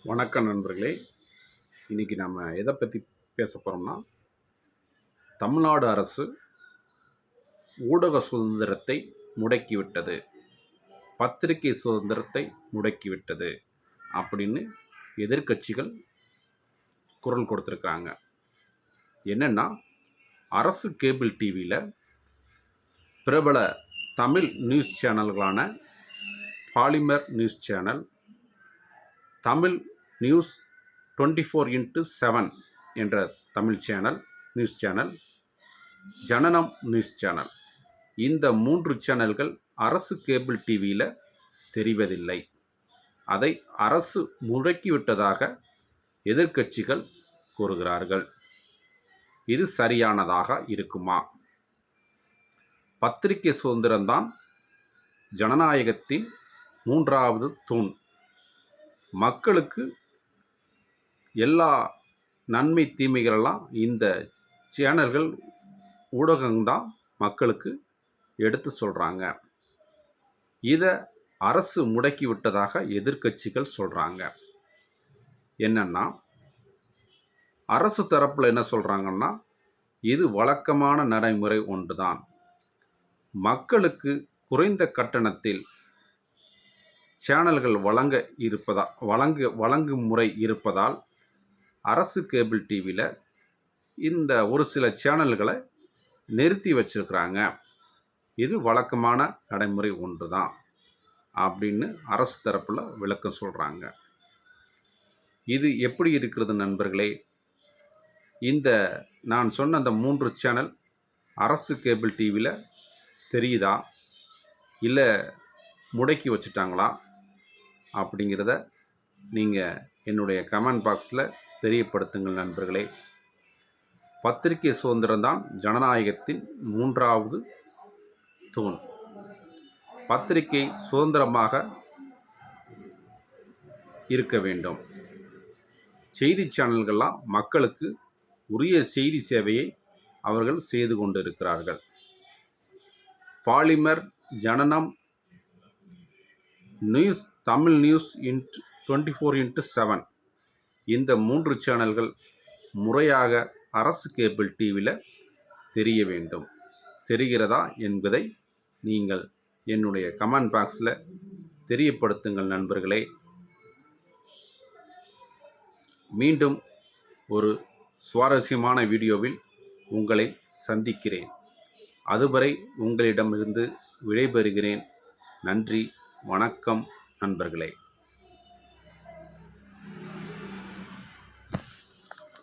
வணக்கம் நண்பர்களே. இன்றைக்கி நம்ம எதை பற்றி பேச போகிறோம்னா, தமிழ்நாடு அரசு ஊடக சுதந்திரத்தை முடக்கிவிட்டது, பத்திரிகை சுதந்திரத்தை முடக்கிவிட்டது அப்படின்னு எதிர்க்கட்சிகள் குரல் கொடுத்துருக்காங்க. என்னென்னா, அரசு கேபிள் டிவியில் பிரபல தமிழ் நியூஸ் சேனல்களான Polimer news channel, Tamil news 24x7 என்ற Tamil channel news channel, Jananam news channel, இந்த 3 சேனல்கள் அரசு கேபிள் டிவியில் தெரிவதில்லை. அதை அரசு முடக்கிவிட்டதாக எதிர்க்கட்சிகள் கூறுகிறார்கள். இது சரியானதாக இருக்குமா? பத்திரிகை சுதந்திரம்தான் ஜனநாயகத்தின் 3வது தூண். மக்களுக்கு எல்லா நன்மை தீமைகளெல்லாம் இந்த சேனல்கள் ஊடகம்தான் மக்களுக்கு எடுத்து சொல்கிறாங்க. இதை அரசு முடக்கி விட்டதாக எதிர்க்கட்சிகள் சொல்கிறாங்க. என்னென்னா, அரசு தரப்பில் என்ன சொல்கிறாங்கன்னா, இது வழக்கமான நடைமுறை ஒன்று தான். மக்களுக்கு குறைந்த கட்டணத்தில் சேனல்கள் வழங்கும் முறை இருப்பதால் அரசு கேபிள் டிவியில் இந்த ஒரு சில சேனல்களை நிறுத்தி வச்சிருக்கிறாங்க. இது வழக்கமான நடைமுறை ஒன்று தான் அப்படின்னு அரசு தரப்பில் விளக்கம் சொல்கிறாங்க. இது எப்படி இருக்கிறது நண்பர்களே? இந்த நான் சொன்ன அந்த 3 சேனல் அரசு கேபிள் டிவியில் தெரியுதா, இல்லை முடக்கி வச்சுட்டாங்களா அப்படிங்கிறத நீங்கள் என்னுடைய கமெண்ட் பாக்ஸில் தெரியப்படுத்துங்கள் நண்பர்களே. பத்திரிகை சுதந்திரம் தான் ஜனநாயகத்தின் 3வது தூண். பத்திரிகை சுதந்திரமாக இருக்க வேண்டும். செய்தி சேனல்கள்லாம் மக்களுக்கு உரிய செய்தி சேவையை அவர்கள் செய்து கொண்டிருக்கிறார்கள். பாலிமர், ஜனனம் நியூஸ், தமிழ் நியூஸ் 24x7 இந்த 3 சேனல்கள் முறையாக அரசு கேபிள் டிவியில் தெரிய வேண்டும். தெரிகிறதா என்பதை நீங்கள் என்னுடைய கமெண்ட் பாக்ஸில் தெரியப்படுத்துங்கள் நண்பர்களே. மீண்டும் ஒரு சுவாரஸ்யமான வீடியோவில் உங்களை சந்திக்கிறேன். அதுவரை உங்களிடமிருந்து விடைபெறுகிறேன். நன்றி, வணக்கம் நண்பர்களே.